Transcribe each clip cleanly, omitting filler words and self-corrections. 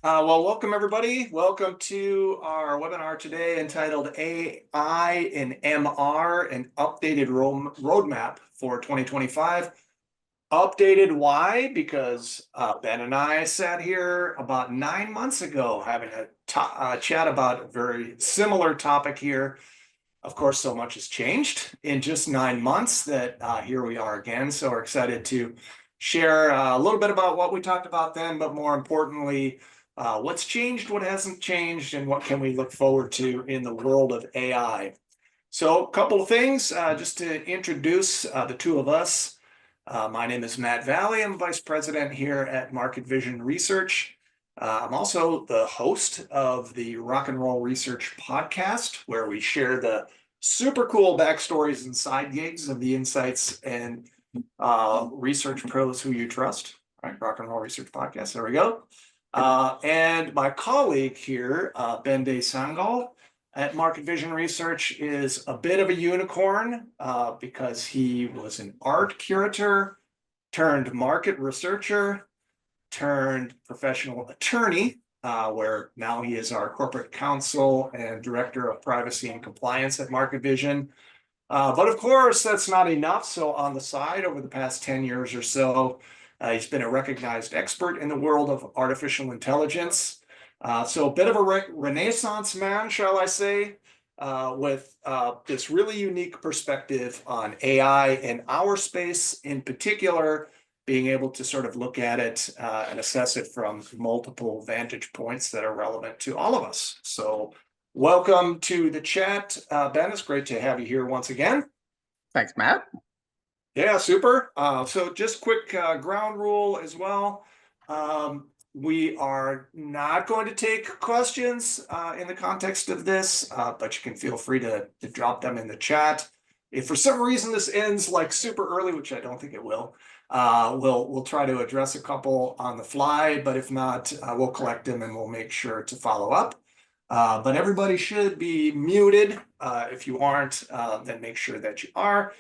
Welcome everybody. Welcome to our webinar today entitled AI in MR, an updated roadmap for 2025. Updated why? Because Ben and I sat here about 9 months ago having a chat about a very similar topic here. Of course, so much has changed in just 9 months that here we are again. So we're excited to share a little bit about what we talked about then, but more importantly, what's changed, what hasn't changed, and what can we look forward to in the world of AI. So a couple of things just to introduce the two of us. My name is Matt Valle. I'm Vice President here at Market Vision Research. I'm also the host of the Rock and Roll Research podcast, where we share the super cool backstories and side gigs of the insights and research pros who you trust. Right, Rock and Roll Research podcast. There we go. And my colleague here, Ben Seingalt at Market Vision Research, is a bit of a unicorn because he was an art curator turned market researcher turned professional attorney, where now he is our corporate counsel and director of privacy and compliance at Market Vision. But of course, that's not enough. So on the side, over the past 10 years or so, he's been a recognized expert in the world of artificial intelligence. So a bit of a renaissance man, shall I say, with this really unique perspective on AI in our space, in particular, being able to sort of look at it and assess it from multiple vantage points that are relevant to all of us. So welcome to the chat. Ben, it's great to have you here once again. Thanks, Matt. Yeah, super. So just quick ground rule as well. We are not going to take questions in the context of this, but you can feel free to drop them in the chat. If for some reason this ends like super early, which I don't think it will, we'll try to address a couple on the fly, but if not, we'll collect them and we'll make sure to follow up. But everybody should be muted. If you aren't, then make sure that you are.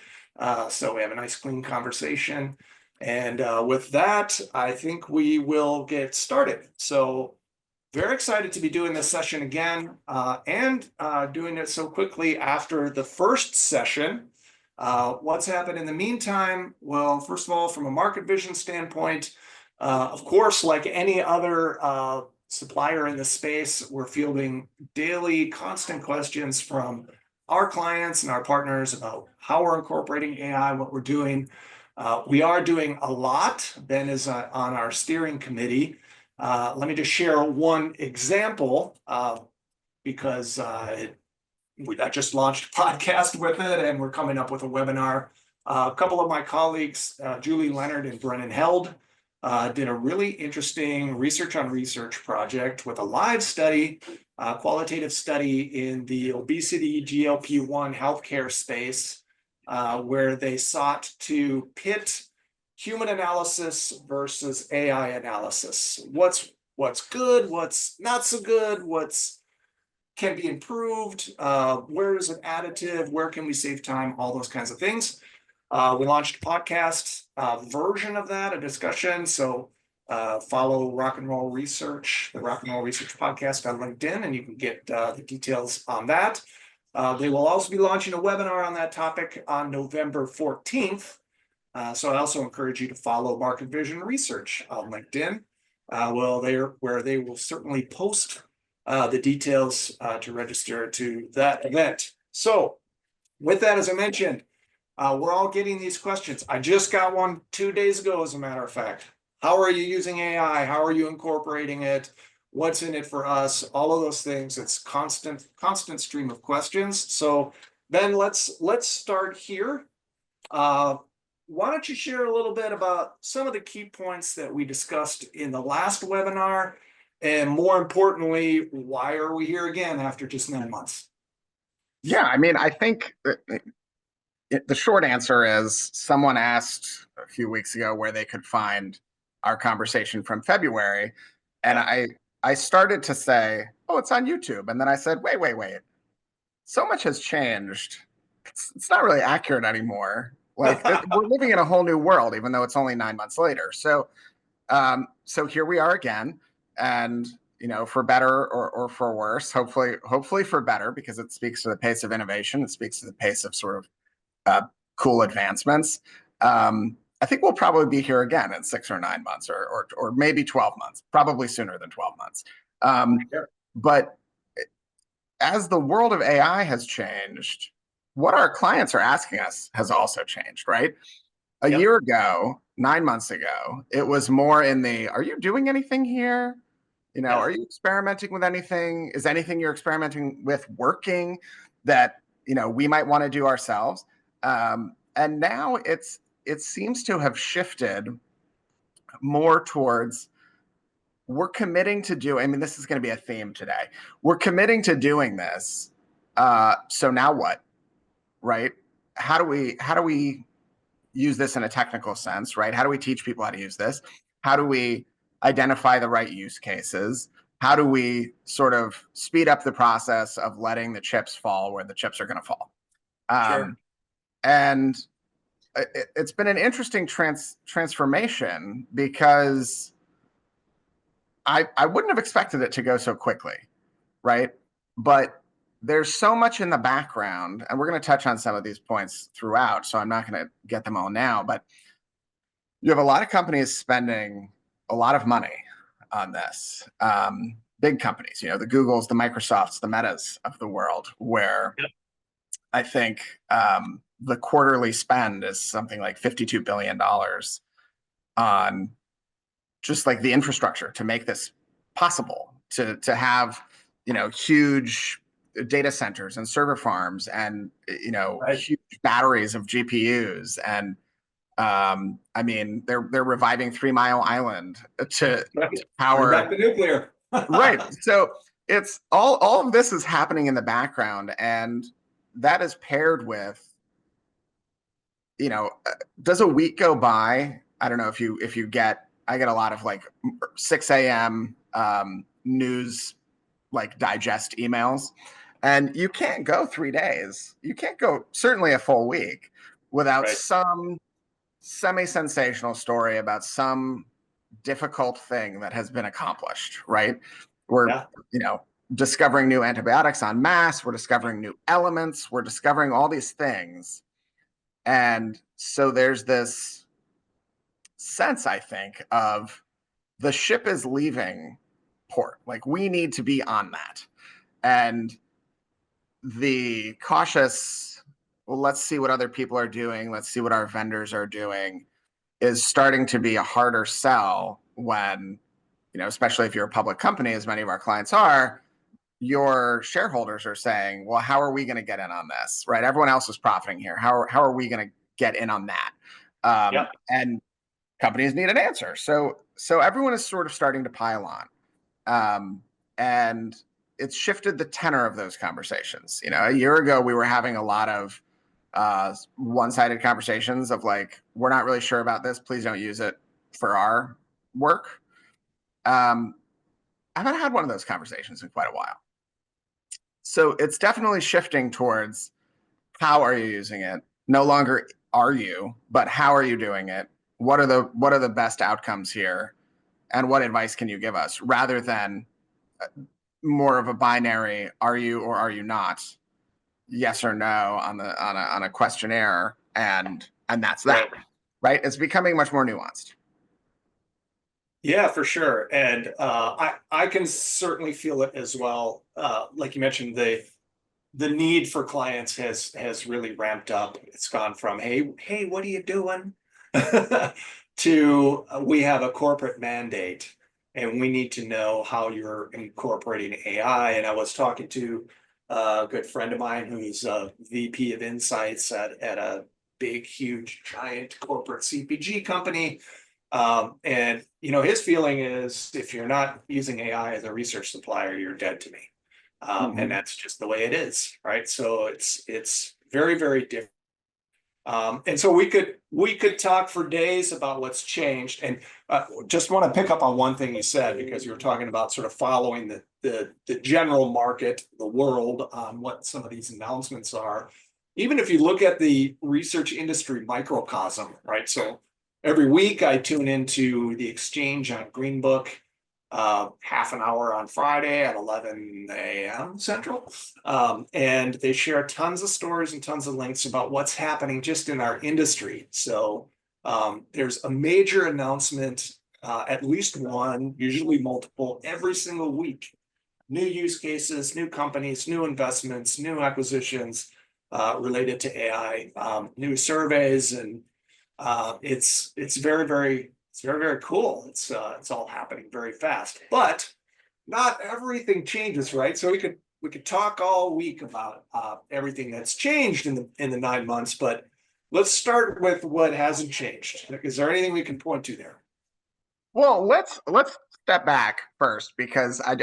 So we have a nice clean conversation. And with that, I think we will get started. So very excited to be doing this session again and doing it so quickly after the first session. What's happened in the meantime? Well, first of all, from a market vision standpoint, of course, like any other supplier in the space, we're fielding daily constant questions from our clients and our partners about how we're incorporating AI, what we're doing. We are doing a lot. Ben is on our steering committee. Let me just share one example because I just launched a podcast with it and we're coming up with a webinar. A couple of my colleagues, Julie Leonard and Brennan Held, did a really interesting research on research project with a live study, qualitative study in the obesity GLP-1 healthcare space, where they sought to pit human analysis versus AI analysis. What's good, what's not so good, what's can be improved, where is it additive, where can we save time, all those kinds of things. We launched a podcast version of that, a discussion. So follow Rock and Roll Research, the Rock and Roll Research podcast on LinkedIn, and you can get the details on that. They will also be launching a webinar on that topic on November 14th. So I also encourage you to follow Market Vision Research on LinkedIn, where they will certainly post the details to register to that event. So with that, as I mentioned, we're all getting these questions. I just got one 2 days ago, as a matter of fact. How are you using AI? How are you incorporating it? What's in it for us? All of those things. It's constant stream of questions. So Ben, let's start here. Why don't you share a little bit about some of the key points that we discussed in the last webinar? And more importantly, why are we here again after just 9 months? Yeah, I mean, I think the short answer is someone asked a few weeks ago where they could find our conversation from February. And I started to say, oh, it's on YouTube. And then I said, wait. So much has changed. It's not really accurate anymore. Like we're living in a whole new world, even though it's only 9 months later. So here we are again. And for better or for worse. Hopefully for better, because it speaks to the pace of innovation. It speaks to the pace of sort of cool advancements. I think we'll probably be here again in 6 or 9 months, or maybe 12 months, probably sooner than 12 months. Sure. But as the world of AI has changed, what our clients are asking us has also changed, right? A Yep. year ago, 9 months ago, it was more in the, are you doing anything here? Yeah. Are you experimenting with anything? Is anything you're experimenting with working that, we might want to do ourselves? And now it seems to have shifted more towards, we're committing to do, I mean, this is going to be a theme today. We're committing to doing this. So now what? Right? How do we use this in a technical sense, right? How do we teach people how to use this? How do we identify the right use cases? How do we sort of speed up the process of letting the chips fall where the chips are going to fall? Sure. And it's been an interesting transformation, because I wouldn't have expected it to go so quickly, right? But there's so much in the background, and we're going to touch on some of these points throughout, so I'm not going to get them all now, but you have a lot of companies spending a lot of money on this. Big companies, the Googles, the Microsofts, the Metas of the world, where Yep. I think the quarterly spend is something like $52 billion on just like the infrastructure to make this possible, to have huge data centers and server farms, and Right. huge batteries of GPUs. And I mean, they're reviving 3 Mile Island to Right. Bring back power. the nuclear. Right. So it's all of this is happening in the background, and that is paired with, does a week go by? I don't know if you get, I get a lot of like 6 a.m. News, like digest emails, and you can't go 3 days. You can't go certainly a full week without Right. some semi-sensational story about some difficult thing that has been accomplished, right? We're, Yeah. discovering new antibiotics en masse, we're discovering new elements, we're discovering all these things. And so there's this sense, I think, of the ship is leaving port. Like, we need to be on that. And the cautious, well, let's see what other people are doing, let's see what our vendors are doing, is starting to be a harder sell when, especially if you're a public company, as many of our clients are, your shareholders are saying, well, how are we going to get in on this? Right? Everyone else is profiting here. How are we going to get in on that? Yep. And companies need an answer. So everyone is sort of starting to pile on. And it's shifted the tenor of those conversations. A year ago, we were having a lot of one-sided conversations of like, we're not really sure about this. Please don't use it for our work. I haven't had one of those conversations in quite a while. So it's definitely shifting towards, how are you using it? No longer are you, but how are you doing it? What are the best outcomes here? And what advice can you give us, rather than more of a binary, are you or are you not? Yes or no on a questionnaire, and that's that. Right? It's becoming much more nuanced. Yeah, for sure. And I can certainly feel it as well. Like you mentioned, the need for clients has really ramped up. It's gone from, hey, what are you doing? To, we have a corporate mandate and we need to know how you're incorporating AI. And I was talking to a good friend of mine who's a VP of Insights at a big, huge, giant corporate CPG company. And his feeling is, if you're not using AI as a research supplier, you're dead to me. And that's just the way it is, right? So it's very, very different. And so we could talk for days about what's changed, and just want to pick up on one thing you said, because you were talking about sort of following the general market, the world, on what some of these announcements are. Even if you look at the research industry microcosm, right? So every week I tune into the exchange on Green Book. half an hour on Friday at 11 a.m. Central. And they share tons of stories and tons of links about what's happening just in our industry. So there's a major announcement, at least one, usually multiple, every single week. New use cases, new companies, new investments, new acquisitions related to AI, new surveys, and it's very cool. It's all happening very fast, but not everything changes, right? So we could talk all week about everything that's changed in the 9 months, but let's start with what hasn't changed. Is there anything we can point to there? Well, let's step back first because I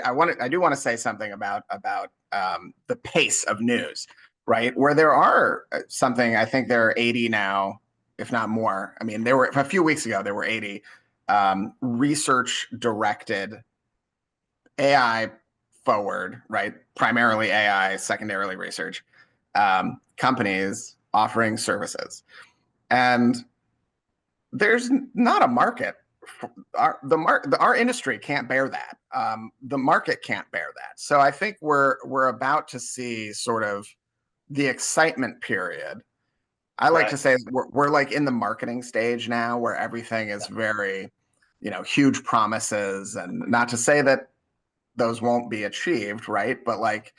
do want to say something about the pace of news, right? Where there are something, I think there are 80 now, if not more. I mean, there were a few weeks ago there were 80 research directed AI forward, right? Primarily AI, secondarily research companies offering services, and there's not a market. Our industry can't bear that. The market can't bear that. So I think we're about to see sort of the excitement period. I like to Right. say we're like in the marketing stage now, where everything is very, huge promises, and not to say that those won't be achieved, right? But like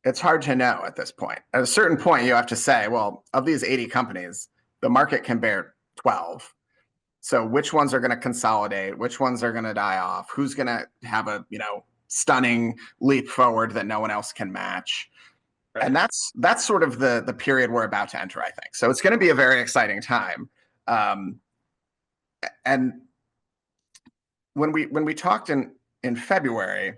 it's hard to know at this point. At a certain point, you have to say, well, of these 80 companies, the market can bear 12. So which ones are going to consolidate? Which ones are going to die off? Who's going to have a, stunning leap forward that no one else can match? And Right. that's sort of the period we're about to enter, I think. So it's going to be a very exciting time. And when we talked in February,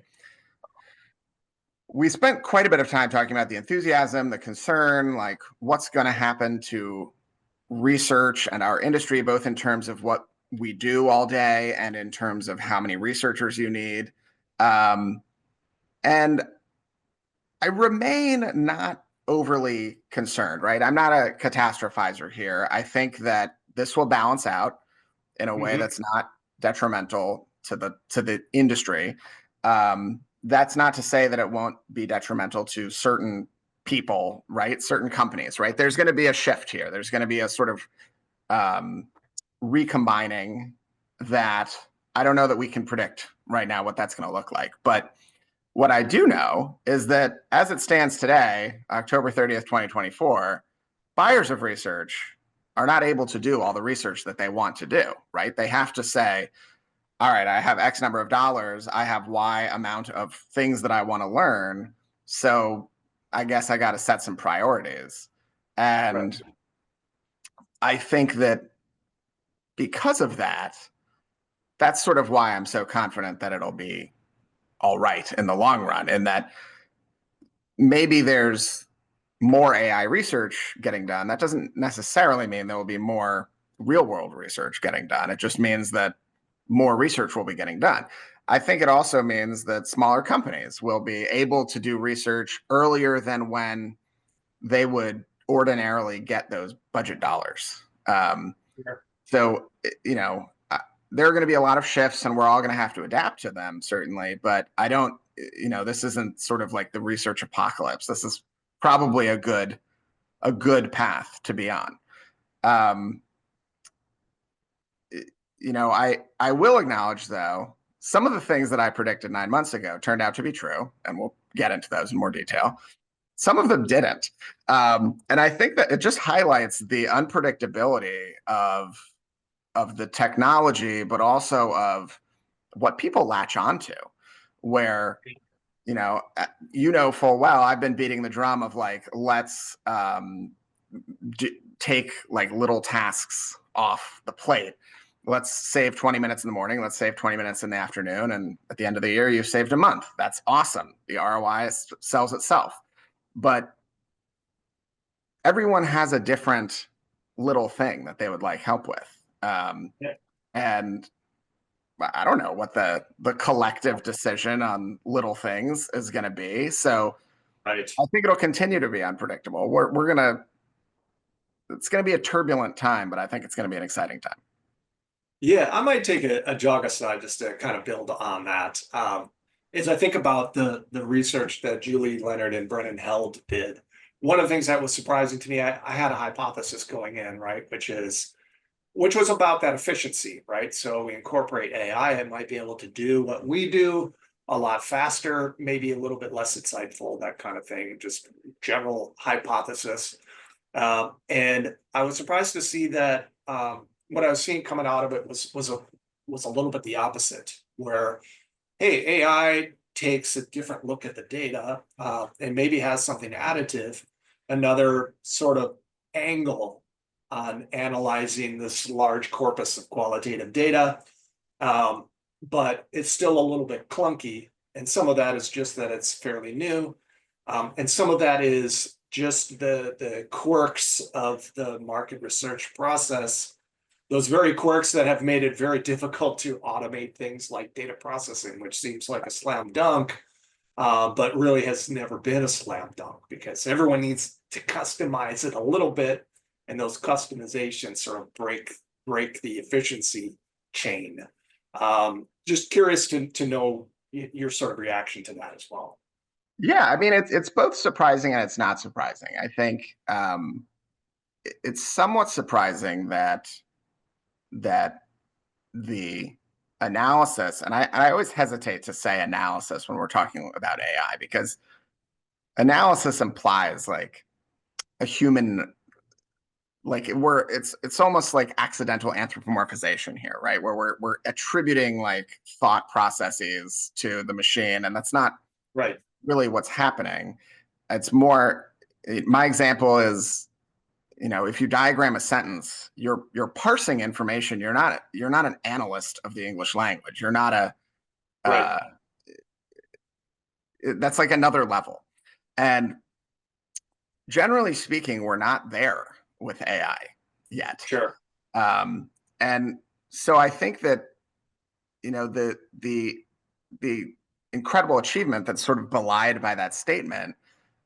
we spent quite a bit of time talking about the enthusiasm, the concern, like what's going to happen to research and our industry, both in terms of what we do all day and in terms of how many researchers you need. And I remain not overly concerned, right? I'm not a catastrophizer here. I think that this will balance out in a way Hmm. that's not detrimental to the industry. That's not to say that it won't be detrimental to certain people, right? Certain companies, right? There's going to be a shift here. There's going to be a sort of um, recombining that I don't know that we can predict right now what that's going to look like. But what I do know is that as it stands today, October 30th, 2024, buyers of research are not able to do all the research that they want to do, right? They have to say, all right, I have X number of dollars. I have Y amount of things that I want to learn. So I guess I got to set some priorities. Right. And I think that because of that, that's sort of why I'm so confident that it'll be all right in the long run, and that maybe there's more AI research getting done. That doesn't necessarily mean there will be more real world research getting done. It just means that more research will be getting done. I think it also means that smaller companies will be able to do research earlier than when they would ordinarily get those budget dollars. Sure. So, there are going to be a lot of shifts and we're all going to have to adapt to them, certainly. But I don't, this isn't sort of like the research apocalypse. This is probably a good path to be on. Um, I will acknowledge though, some of the things that I predicted 9 months ago turned out to be true, and we'll get into those in more detail. Some of them didn't. And I think that it just highlights the unpredictability of the technology, but also of what people latch onto, where full well I've been beating the drum of like let's take like little tasks off the plate. Let's save 20 minutes in the morning. Let's save 20 minutes in the afternoon. And at the end of the year, you've saved a month. That's awesome. The ROI sells itself. But everyone has a different little thing that they would like help with. Yeah. And I don't know what the collective decision on little things is going to be. So Right. I think it'll continue to be unpredictable. We're gonna it's going to be a turbulent time, but I think it's going to be an exciting time. Yeah, I might take a jog aside just to kind of build on that. As I think about the research that Julie Leonard and Brennan Held did, one of the things that was surprising to me, I had a hypothesis going in, right, which was about that efficiency, right? So we incorporate AI, it might be able to do what we do a lot faster, maybe a little bit less insightful, that kind of thing, just general hypothesis. And I was surprised to see that what I was seeing coming out of it was a little bit the opposite, where hey, AI takes a different look at the data and maybe has something additive, another sort of angle on analyzing this large corpus of qualitative data. Um, but it's still a little bit clunky. And some of that is just that it's fairly new. And some of that is just the quirks of the market research process, those very quirks that have made it very difficult to automate things like data processing, which seems like a slam dunk, but really has never been a slam dunk because everyone needs to customize it a little bit, and those customizations sort of break the efficiency chain. Just curious to know your sort of reaction to that as well. Yeah, I mean it's both surprising and it's not surprising. I think it's somewhat surprising that the analysis, and I always hesitate to say analysis when we're talking about AI because analysis implies like a human, like it's almost like accidental anthropomorphization here, right? Where we're attributing like thought processes to the machine, and that's not Right. really what's happening. It's more, my example is, if you diagram a sentence, you're parsing information. You're not an analyst of the English language. You're not a Right. uh, that's like another level. And generally speaking, we're not there with AI yet. Sure. Um, and so I think that the incredible achievement that's sort of belied by that statement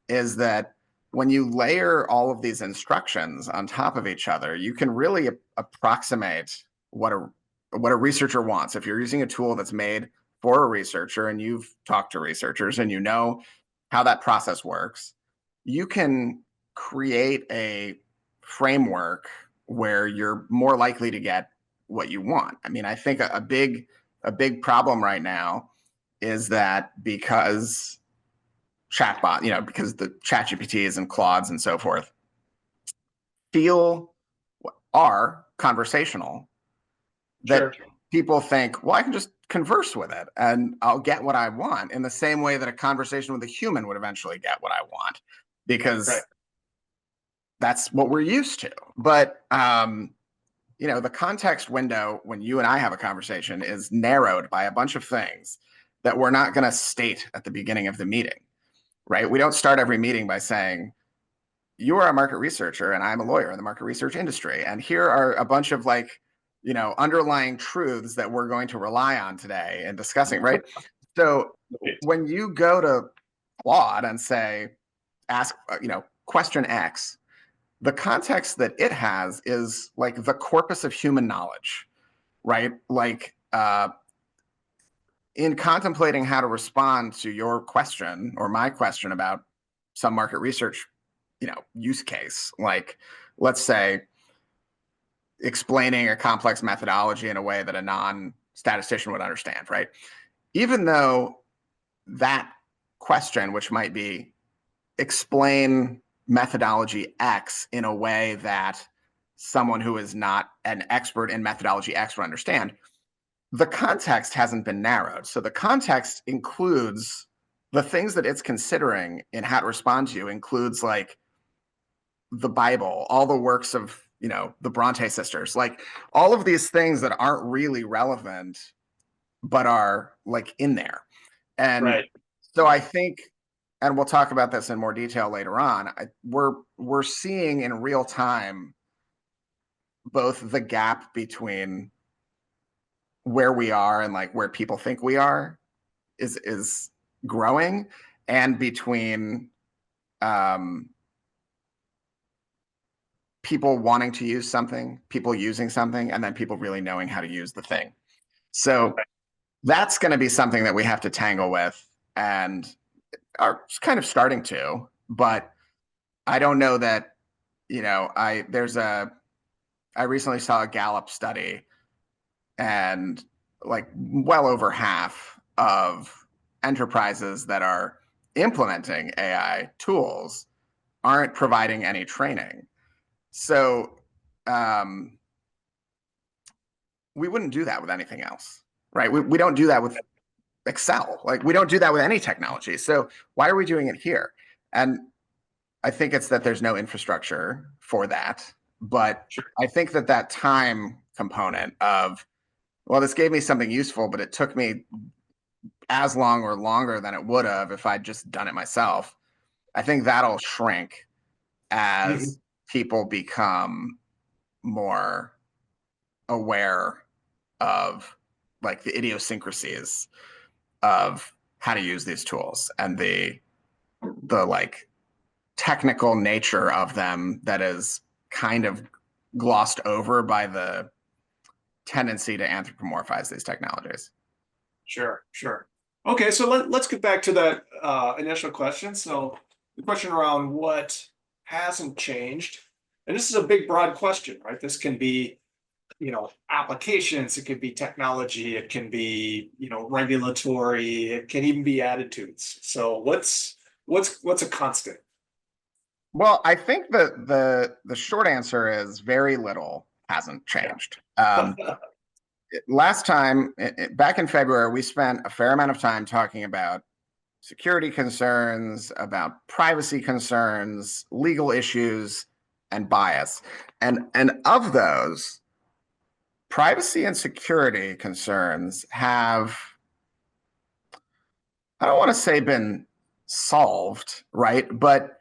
is that when you layer all of these instructions on top of each other, you can really approximate what a researcher wants. If you're using a tool that's made for a researcher and you've talked to researchers and you know how that process works, you can create a framework where you're more likely to get what you want. I mean, I think a big problem right now is that because because the chat GPTs and Claudes and so forth feel are conversational, that Sure. people think, well, I can just converse with it and I'll get what I want in the same way that a conversation with a human would eventually get what I want, Right. because that's what we're used to. But the context window when you and I have a conversation is narrowed by a bunch of things that we're not going to state at the beginning of the meeting, right? We don't start every meeting by saying, you are a market researcher and I'm a lawyer in the market research industry. And here are a bunch of underlying truths that we're going to rely on today and discussing, right? So Right. when you go to Claude and ask, question X, the context that it has is like the corpus of human knowledge, right? Like, in contemplating how to respond to your question or my question about some market research, use case, like let's say explaining a complex methodology in a way that a non-statistician would understand, right? Even though that question, which might be explain methodology X in a way that someone who is not an expert in methodology X would understand, the context hasn't been narrowed. So the context includes the things that it's considering in how to respond to you, includes like the Bible, all the works of, the Bronte sisters, like all of these things that aren't really relevant, but are like in there. And Right. so I think, and we'll talk about this in more detail later on, we're seeing in real time both the gap between where we are and like where people think we are is growing, and between um people wanting to use something, people using something, and then people really knowing how to use the thing. So that's going to be something that we have to tangle with and are kind of starting to, but I don't know that, I recently saw a Gallup study, and like well over half of enterprises that are implementing AI tools aren't providing any training. So um, we wouldn't do that with anything else, right? We don't do that with Excel. Like we don't do that with any technology. So why are we doing it here? And I think it's that there's no infrastructure for that. But I think that time component of, well, this gave me something useful, but it took me as long or longer than it would have if I'd just done it myself. I think that'll shrink Mhm. as people become more aware of like the idiosyncrasies of how to use these tools and the like technical nature of them that is kind of glossed over by the tendency to anthropomorphize these technologies. Sure, sure. Okay, so let's get back to that initial question. So the question around what hasn't changed, and this is a big, broad question, right? This can be, applications, it could be technology, it can be, regulatory, it can even be attitudes. So what's a constant? Well, I think the short answer is very little hasn't changed. Yeah. Last time, back in February, we spent a fair amount of time talking about security concerns, about privacy concerns, legal issues, and bias. And of those, privacy and security concerns have, I don't want to say been solved, right? But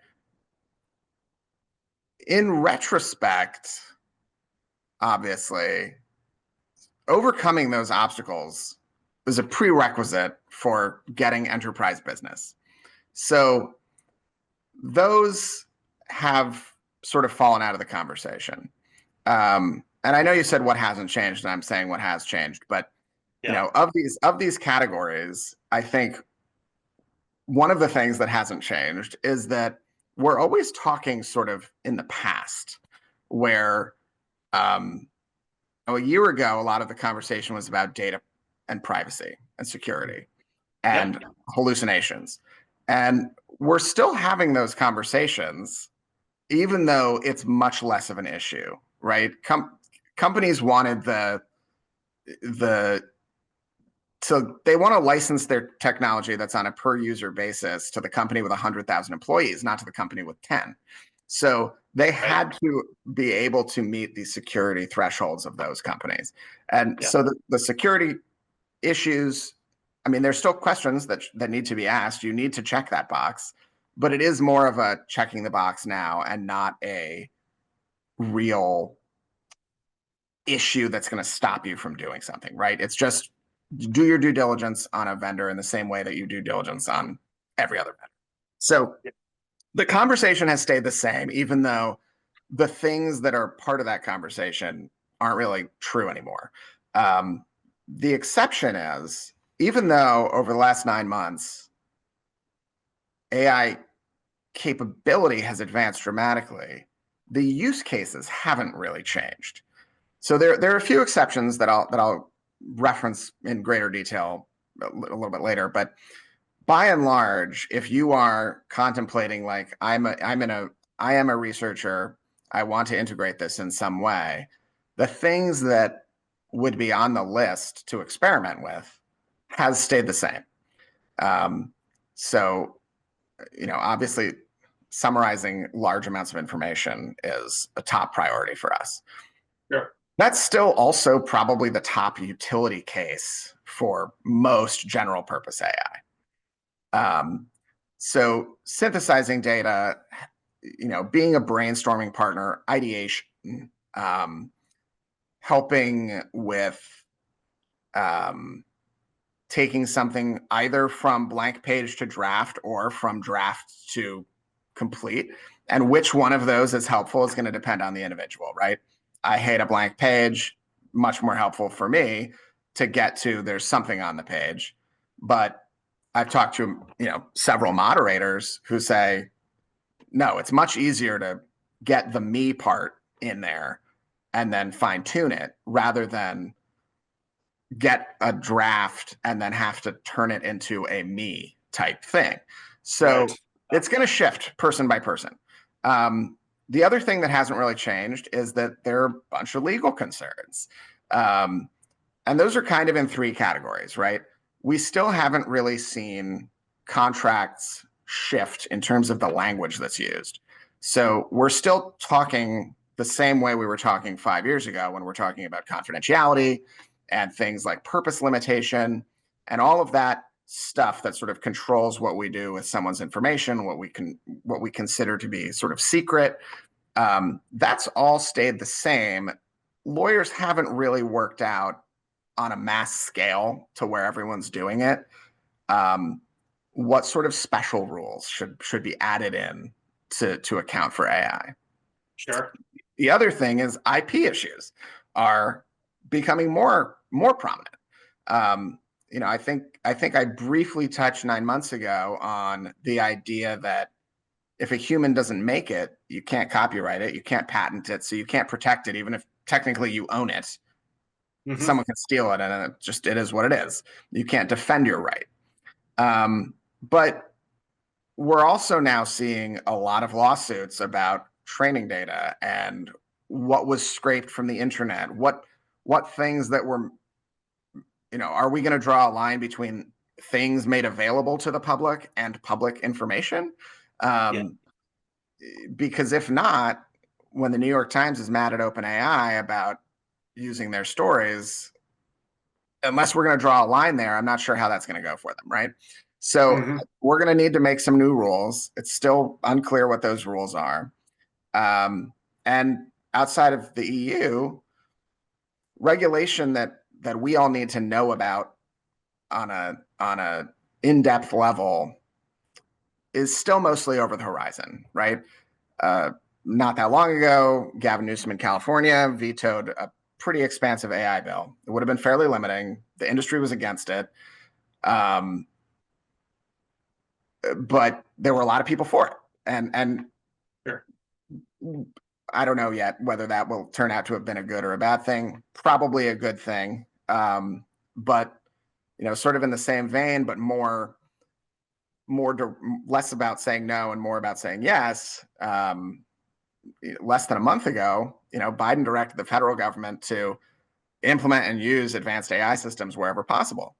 in retrospect, obviously, overcoming those obstacles is a prerequisite for getting enterprise business. So those have sort of fallen out of the conversation. And I know you said what hasn't changed, and I'm saying what has changed, but Yeah. of these categories, I think one of the things that hasn't changed is that we're always talking sort of in the past, where um, a year ago, a lot of the conversation was about data and privacy and security Yep. and hallucinations. And we're still having those conversations, even though it's much less of an issue, right? Companies wanted the so they want to license their technology that's on a per user basis to the company with 100,000 employees, not to the company with 10. So they Right. had to be able to meet the security thresholds of those companies. And Yeah. so the security issues, I mean, there's still questions that need to be asked. You need to check that box, but it is more of a checking the box now and not a real issue that's going to stop you from doing something, right? It's just do your due diligence on a vendor in the same way that you do diligence on every other vendor. So Yeah. the conversation has stayed the same, even though the things that are part of that conversation aren't really true anymore. The exception is, even though over the last 9 months, AI capability has advanced dramatically, the use cases haven't really changed. So there are a few exceptions that I'll reference in greater detail a little bit later, but by and large, if you are contemplating like I am a researcher, I want to integrate this in some way, the things that would be on the list to experiment with has stayed the same. Um, so obviously summarizing large amounts of information is a top priority for us. Sure. That's still also probably the top utility case for most general purpose AI. So synthesizing data, being a brainstorming partner, ideation, um, helping with um, taking something either from blank page to draft or from draft to complete. And which one of those is helpful is going to depend on the individual, right? I hate a blank page, much more helpful for me to get to there's something on the page. But I've talked to, several moderators who say, no, it's much easier to get the me part in there and then fine tune it rather than get a draft and then have to turn it into a me type thing. So Right. it's going to shift person by person. The other thing that hasn't really changed is that there are a bunch of legal concerns. And those are kind of in three categories, right? We still haven't really seen contracts shift in terms of the language that's used. So we're still talking the same way we were talking 5 years ago when we're talking about confidentiality and things like purpose limitation and all of that stuff that sort of controls what we do with someone's information, what we consider to be sort of secret. That's all stayed the same. Lawyers haven't really worked out on a mass scale to where everyone's doing it. What sort of special rules should be added in to account for AI? Sure. The other thing is IP issues are becoming more prominent. I think I briefly touched 9 months ago on the idea that if a human doesn't make it, you can't copyright it, you can't patent it, so you can't protect it, even if technically you own it. Mm-hmm. Someone can steal it, and it is what it is. You can't defend your right. But we're also now seeing a lot of lawsuits about training data and what was scraped from the internet, what things that were, are we going to draw a line between things made available to the public and public information? Because if not, when the New York Times is mad at OpenAI about using their stories, unless we're going to draw a line there, I'm not sure how that's going to go for them, right? So we're going to need to make some new rules. It's still unclear what those rules are. And outside of the EU, regulation that we all need to know about on a in-depth level is still mostly over the horizon, right? Not that long ago, Gavin Newsom in California vetoed a pretty expansive AI bill. It would have been fairly limiting. The industry was against it. But there were a lot of people for it. And Sure. I don't know yet whether that will turn out to have been a good or a bad thing. Probably a good thing. But, sort of in the same vein, but less about saying no and more about saying yes. Less than a month ago, Biden directed the federal government to implement and use advanced AI systems wherever possible.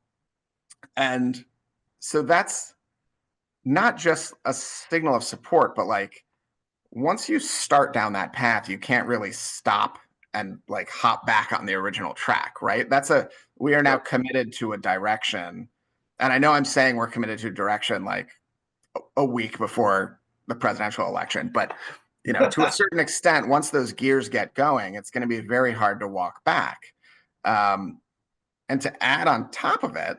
And so that's not just a signal of support, but like once you start down that path, you can't really stop and like hop back on the original track, right? We are now committed to a direction. And I know I'm saying we're committed to a direction like a week before the presidential election, but to a certain extent, once those gears get going, it's going to be very hard to walk back. And to add on top of it,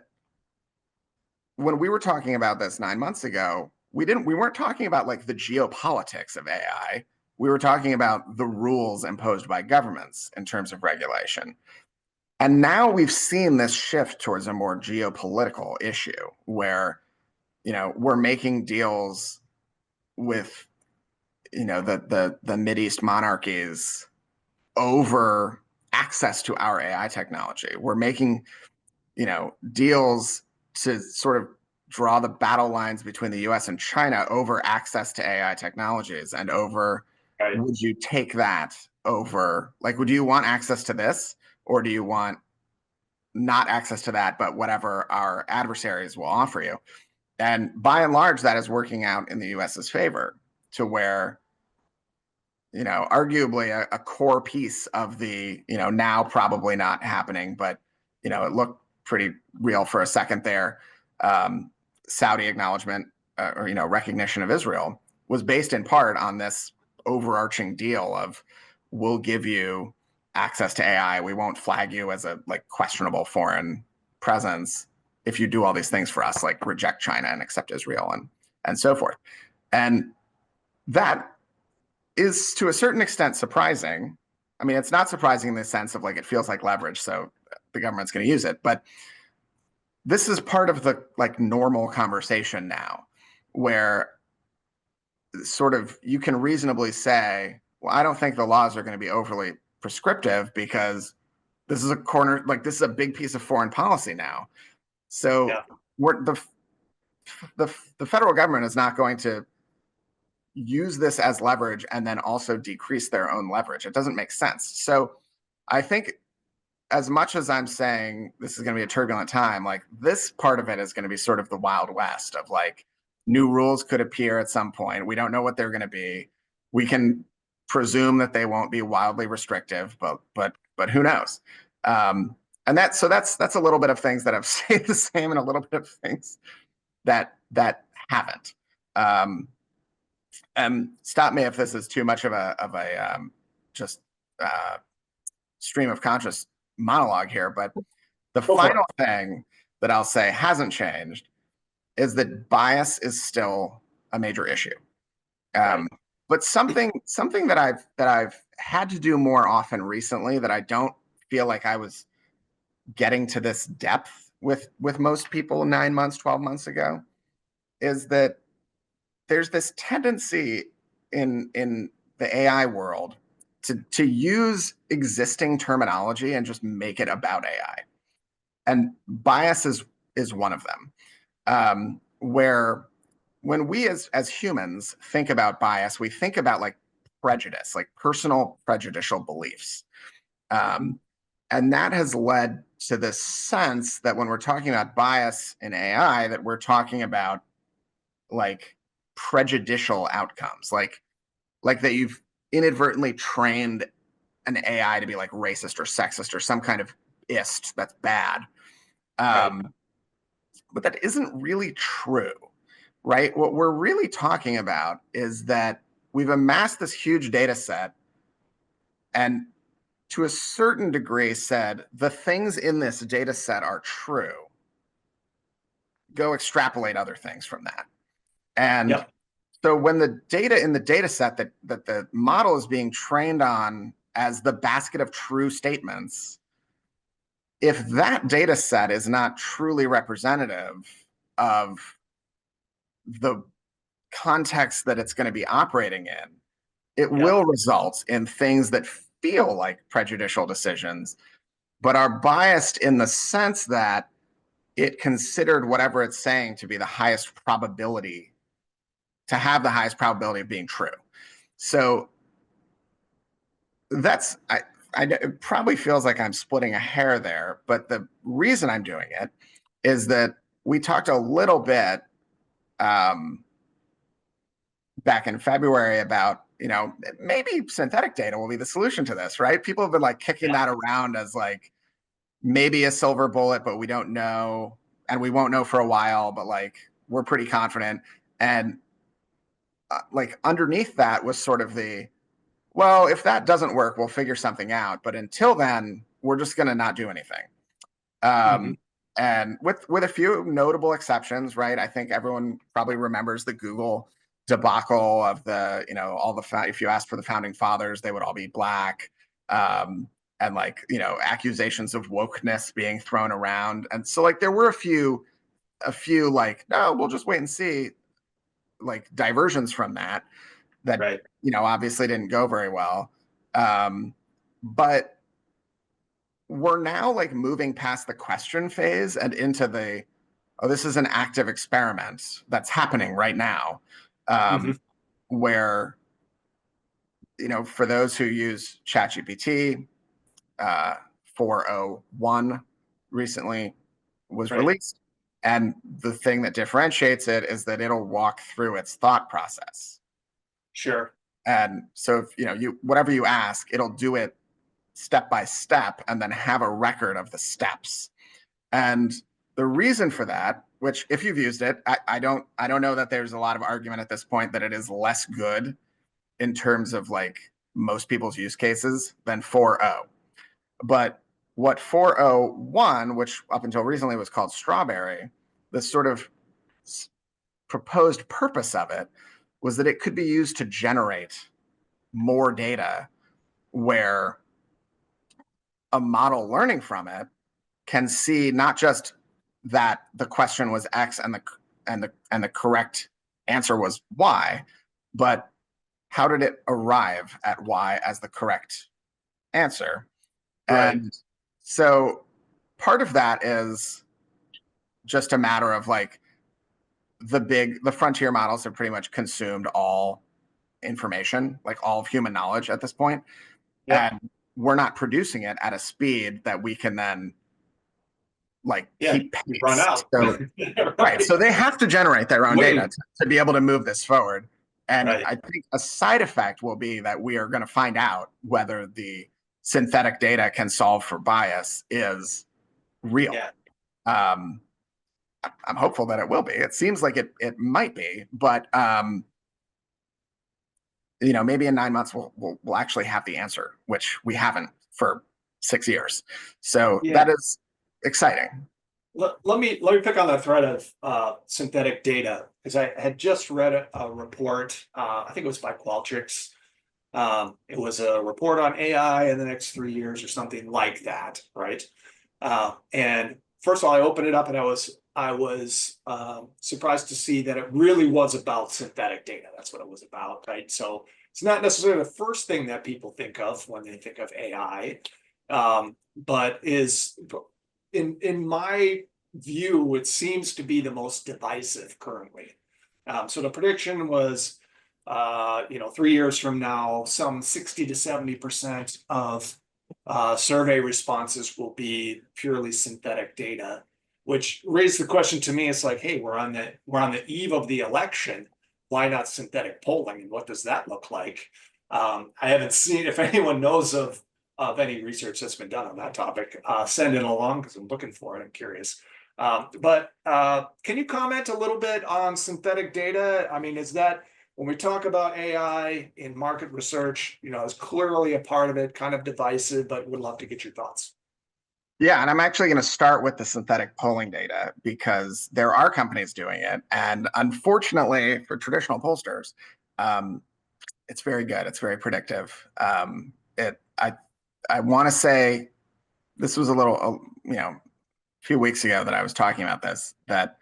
when we were talking about this 9 months ago, we weren't talking about like the geopolitics of AI. We were talking about the rules imposed by governments in terms of regulation. And now we've seen this shift towards a more geopolitical issue where, we're making deals with, the Mideast monarchies over access to our AI technology. We're making, deals to sort of draw the battle lines between the US and China over access to AI technologies and over, would you take that over, like, would you want access to this or do you want not access to that, but whatever our adversaries will offer you? And by and large, that is working out in the US's favor to where, arguably a core piece of the, now probably not happening, but, it looked pretty real for a second there. Saudi acknowledgement or, recognition of Israel was based in part on this overarching deal of we'll give you access to AI. We won't flag you as a like questionable foreign presence if you do all these things for us, like reject China and accept Israel and so forth. And That is to a certain extent surprising. I mean, it's not surprising in the sense of like it feels like leverage, so the government's going to use it. But this is part of the like normal conversation now, where sort of you can reasonably say, well, I don't think the laws are going to be overly prescriptive because this is a corner, like this is a big piece of foreign policy now. So Yeah. we're the federal government is not going to use this as leverage and then also decrease their own leverage. It doesn't make sense. So I think as much as I'm saying this is going to be a turbulent time, like this part of it is going to be sort of the Wild West of like new rules could appear at some point. We don't know what they're going to be. We can presume that they won't be wildly restrictive, but who knows? And that's a little bit of things that have stayed the same and a little bit of things that haven't. And stop me if this is too much of a just stream of conscious monologue here, but the Go for final thing that I'll say hasn't changed is that bias is still a major issue. it. Right. But something that I've had to do more often recently that I don't feel like I was getting to this depth with most people 9 months, 12 months ago is that there's this tendency in the AI world to use existing terminology and just make it about AI. And bias is one of them. Where when we as humans think about bias, we think about like prejudice, like personal prejudicial beliefs. Um, and that has led to this sense that when we're talking about bias in AI, that we're talking about like prejudicial outcomes, like that you've inadvertently trained an AI to be like racist or sexist or some kind of ist that's bad. Right. Um, but that isn't really true, right? What we're really talking about is that we've amassed this huge data set and to a certain degree said the things in this data set are true. Go extrapolate other things from that. And Yep. so when the data in the data set that the model is being trained on as the basket of true statements, if that data set is not truly representative of the context that it's going to be operating in, it Yep. will result in things that feel like prejudicial decisions, but are biased in the sense that it considered whatever it's saying to be the highest probability, to have the highest probability of being true. So that's, it probably feels like I'm splitting a hair there, but the reason I'm doing it is that we talked a little bit um, back in February about, maybe synthetic data will be the solution to this, right? People have been like kicking Yeah. that around as like maybe a silver bullet, but we don't know. And we won't know for a while, but like we're pretty confident. And like underneath that was sort of well, if that doesn't work, we'll figure something out. But until then, we're just going to not do anything. Hmm. Um, and with a few notable exceptions, right? I think everyone probably remembers the Google debacle of the, all the if you asked for the founding fathers, they would all be black. And like, accusations of wokeness being thrown around. And so like there were a few like, no, we'll just wait and see, like diversions from that Right. obviously didn't go very well. But we're now like moving past the question phase and into this is an active experiment that's happening right now, Hmm. where for those who use ChatGPT, 401 recently was Right. released, and the thing that differentiates it is that it'll walk through its thought process. Sure. And so if you whatever you ask, it'll do it step by step and then have a record of the steps. And the reason for that, which if you've used it, I don't know that there's a lot of argument at this point that it is less good in terms of like most people's use cases than 4.0. But what 401, which up until recently was called Strawberry, the sort of proposed purpose of it was that it could be used to generate more data where a model learning from it can see not just that the question was X and the correct answer was Y, but how did it arrive at Y as the correct answer? Right. And so part of that is just a matter of like the frontier models have pretty much consumed all information, like all of human knowledge at this point, Yep. and we're not producing it at a speed that we can then like Yeah. keep You run pace. out. So right, Right. so they have to generate their own data Waiting. to be able to move this forward. And Right. I think a side effect will be that we are going to find out whether the synthetic data can solve for bias is real. Yeah. Um, I'm hopeful that it will be. It seems like it might be, but maybe in 9 months we'll actually have the answer, which we haven't for 6 years. So Yeah. that is exciting. Let me pick on the thread of synthetic data, because I had just read a report. I think it was by Qualtrics. It was a report on AI in the next 3 years or something like that, right? And first of all, I opened it up and I was surprised to see that it really was about synthetic data. That's what it was about, right? So it's not necessarily the first thing that people think of when they think of AI, but is in my view, it seems to be the most divisive currently. So the prediction was, 3 years from now, some 60 to 70% of survey responses will be purely synthetic data, which raised the question to me. It's like, hey, we're on the eve of the election. Why not synthetic polling? And what does that look like? I haven't seen, if anyone knows of any research that's been done on that topic, send it along because I'm looking for it. I'm curious. But can you comment a little bit on synthetic data? I mean, is that when we talk about AI in market research, is clearly a part of it, kind of divisive, but would love to get your thoughts. Yeah, and I'm actually going to start with the synthetic polling data because there are companies doing it, and unfortunately for traditional pollsters, um, it's very good. It's very predictive. It I want to say this was a little a few weeks ago that I was talking about this, that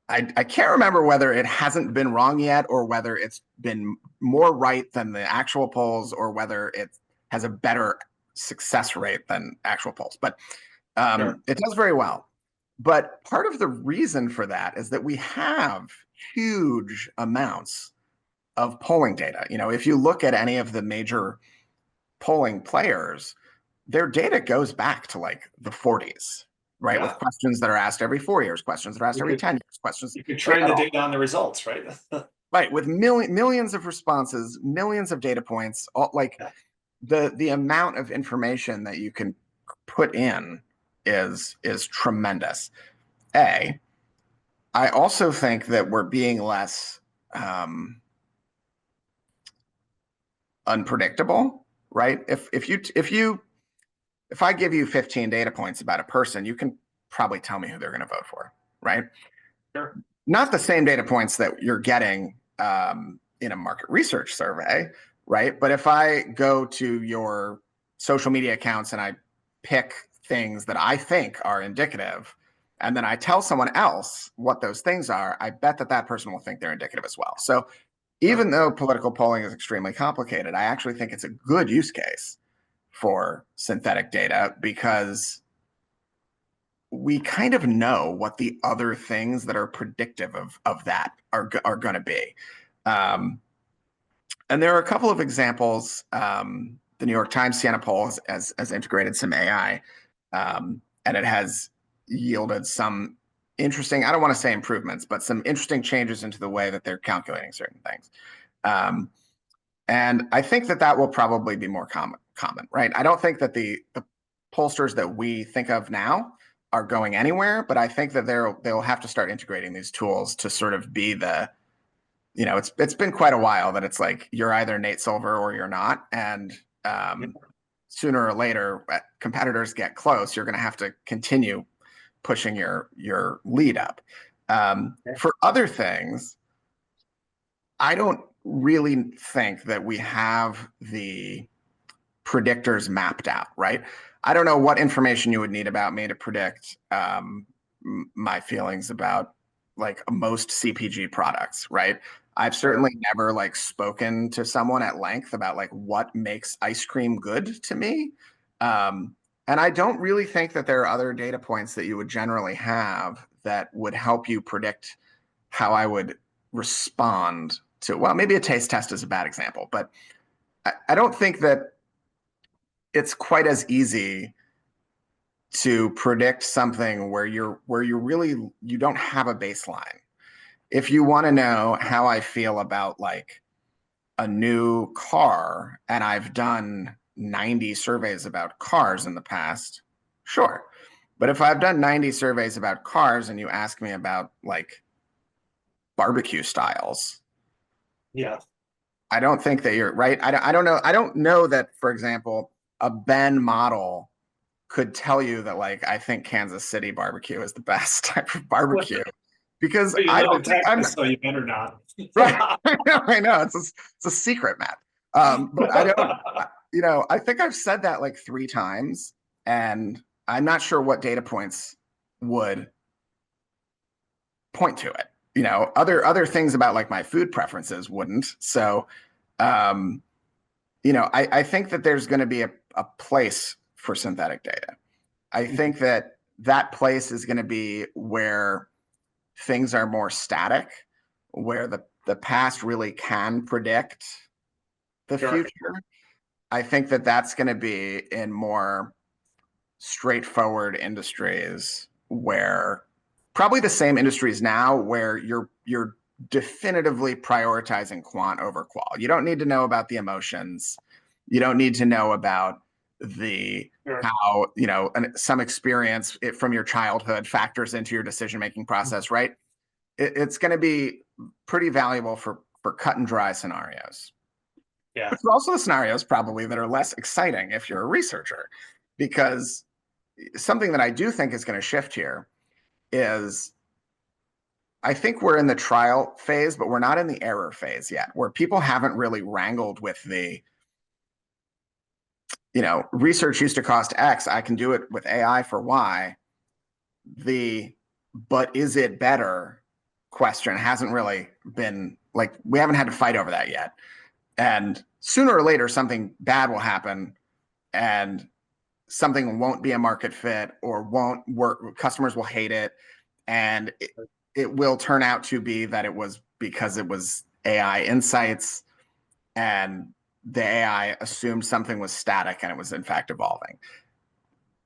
I can't remember whether it hasn't been wrong yet or whether it's been more right than the actual polls or whether it has a better success rate than actual polls. But Sure. it does very well. But part of the reason for that is that we have huge amounts of polling data. If you look at any of the major polling players, their data goes back to like the 40s, right? With Yeah. questions that are asked every 4 years, questions that are asked You every could 10 years, questions, you could right? train the data on the results, right? Right, with millions of responses, millions of data points, like Yeah. the amount of information that you can put in is tremendous. I also think that we're being less unpredictable, right? If I give you 15 data points about a person, you can probably tell me who they're going to vote for, right? Sure. Not the same data points that you're getting in a market research survey, right? But if I go to your social media accounts and I pick things that I think are indicative, and then I tell someone else what those things are, I bet that person will think they're indicative as well. So Sure. even though political polling is extremely complicated, I actually think it's a good use case for synthetic data because we kind of know what the other things that are predictive of that are going to be. Um, and there are a couple of examples. The New York Times Siena poll has integrated some AI, and it has yielded some interesting, I don't want to say improvements, but some interesting changes into the way that they're calculating certain things. And I think that will probably be more common, right? I don't think that the pollsters that we think of now are going anywhere, but I think that they'll have to start integrating these tools to sort of be it's been quite a while that it's like you're either Nate Silver or you're not, and sooner or later, competitors get close, you're going to have to continue pushing your lead up. Yeah. For other things, I don't really think that we have the predictors mapped out, right? I don't know what information you would need about me to predict my feelings about like most CPG products, right? I've Sure. certainly never like spoken to someone at length about like what makes ice cream good to me. And I don't really think that there are other data points that you would generally have that would help you predict how I would respond to, well, maybe a taste test is a bad example, but I don't think that it's quite as easy to predict something where you're really you don't have a baseline. If you want to know how I feel about like a new car and I've done 90 surveys about cars in the past, sure. But if I've done 90 surveys about cars and you ask me about like barbecue styles, Yeah. I don't think that you're right. I don't know. I don't know that, for example, a Ben model could tell you that like I think Kansas City barbecue is the best type of Well, barbecue because you I live in don't think I'm Texas, so you better not. right. I know it's a secret, Matt. But I don't. I think I've said that like 3 times, and I'm not sure what data points would point to it. Other things about like my food preferences wouldn't. So, um, I think that there's going to be a place for synthetic data. I think that that place is going to be where things are more static, where the past really can predict the Sure. future. I think that that's going to be in more straightforward industries where probably the same industries now where you're definitively prioritizing quant over qual. You don't need to know about the emotions. You don't need to know about the Sure. how some experience from your childhood factors into your decision making process, right? It's going to be pretty valuable for cut and dry scenarios. Yeah. But there are also the scenarios probably that are less exciting if you're a researcher, because something that I do think is going to shift here is I think we're in the trial phase, but we're not in the error phase yet, where people haven't really wrangled with research used to cost X. I can do it with AI for Y. But is it better question hasn't really been like, we haven't had to fight over that yet. And sooner or later, something bad will happen and something won't be a market fit or won't work. Customers will hate it. And it will turn out to be that it was because it was AI insights and the AI assumed something was static and it was in fact evolving.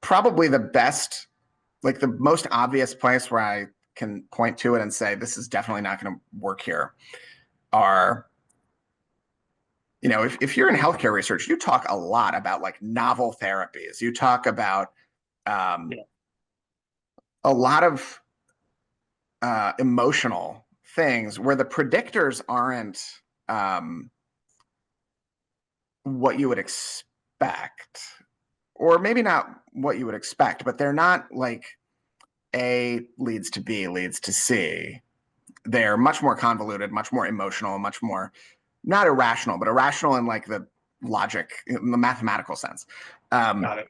Probably the best, like the most obvious place where I can point to it and say, this is definitely not going to work here are, if you're in healthcare research, you talk a lot about like novel therapies. You talk about um, Yeah. a lot of emotional things where the predictors aren't um, what you would expect, or maybe not what you would expect, but they're not like A leads to B leads to C. They're much more convoluted, much more emotional, much more not irrational, but irrational in like the logic, in the mathematical sense. Um, Got it.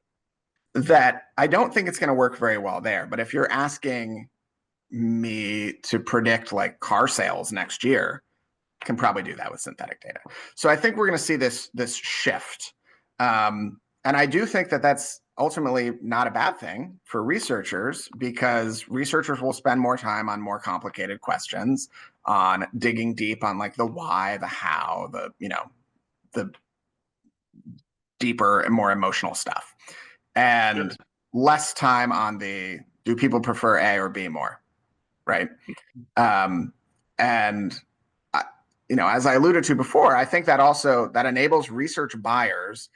that I don't think it's going to work very well there. But if you're asking me to predict like car sales next year, can probably do that with synthetic data. So I think we're going to see this shift, and I do think that that's ultimately not a bad thing for researchers because researchers will spend more time on more complicated questions, on digging deep on like the why, the how, the deeper and more emotional stuff, Sure. and less time on the do people prefer A or B more, right? Um, and as I alluded to before, I think that also that enables research buyers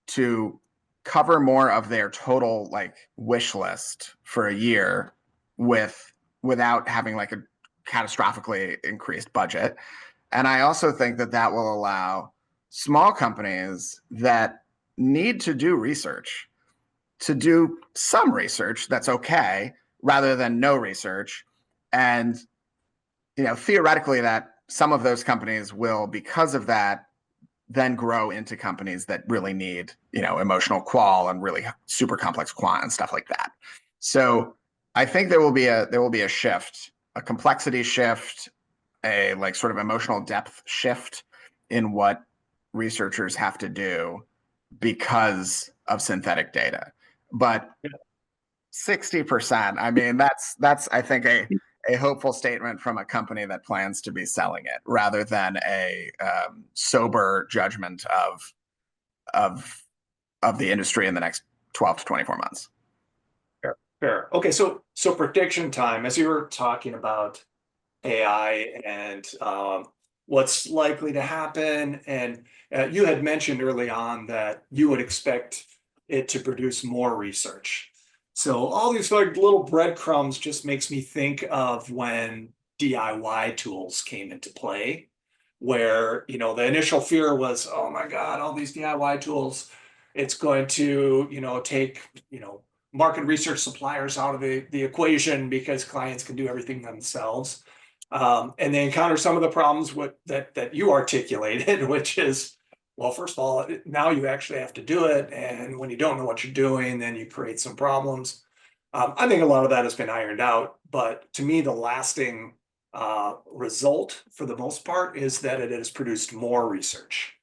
to cover more of their total like wish list for a year without having like a catastrophically increased budget. And I also think that that will allow small companies that need to do research to do some research that's okay rather than no research. And theoretically, that some of those companies will, because of that, then grow into companies that really need, emotional qual and really super complex quant and stuff like that. So I think there will be a shift, a complexity shift, a like sort of emotional depth shift in what researchers have to do because of synthetic data. But 60%, I mean, that's I think a hopeful statement from a company that plans to be selling it rather than a sober judgment of of the industry in the next 12 to 24 months. Fair. Fair. Okay, so prediction time, as you were talking about AI and what's likely to happen, and you had mentioned early on that you would expect it to produce more research. So all these like little breadcrumbs just makes me think of when DIY tools came into play, where the initial fear was, oh my God, all these DIY tools, it's going to take market research suppliers out of the equation because clients can do everything themselves. And they encounter some of the problems that you articulated, which is, well, first of all, now you actually have to do it. And when you don't know what you're doing, then you create some problems. I think a lot of that has been ironed out. But to me, the lasting result for the most part is that it has produced more research.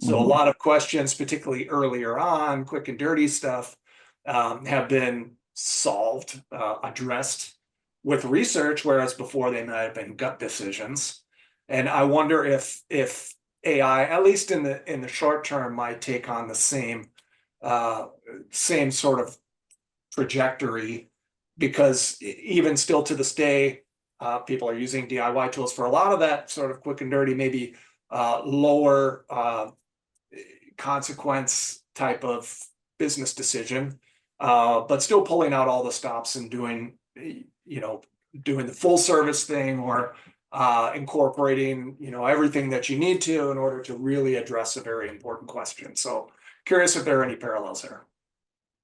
So a Mhm. lot of questions, particularly earlier on, quick and dirty stuff, have been solved, addressed with research, whereas before they might have been gut decisions. And I wonder if AI, at least in the short term, might take on the uh, same sort of trajectory, because even still to this day, people are using DIY tools for a lot of that sort of quick and dirty, maybe lower consequence type of business decision, but still pulling out all the stops and doing the full service thing, or incorporating everything that you need to in order to really address a very important question. So curious if there are any parallels there.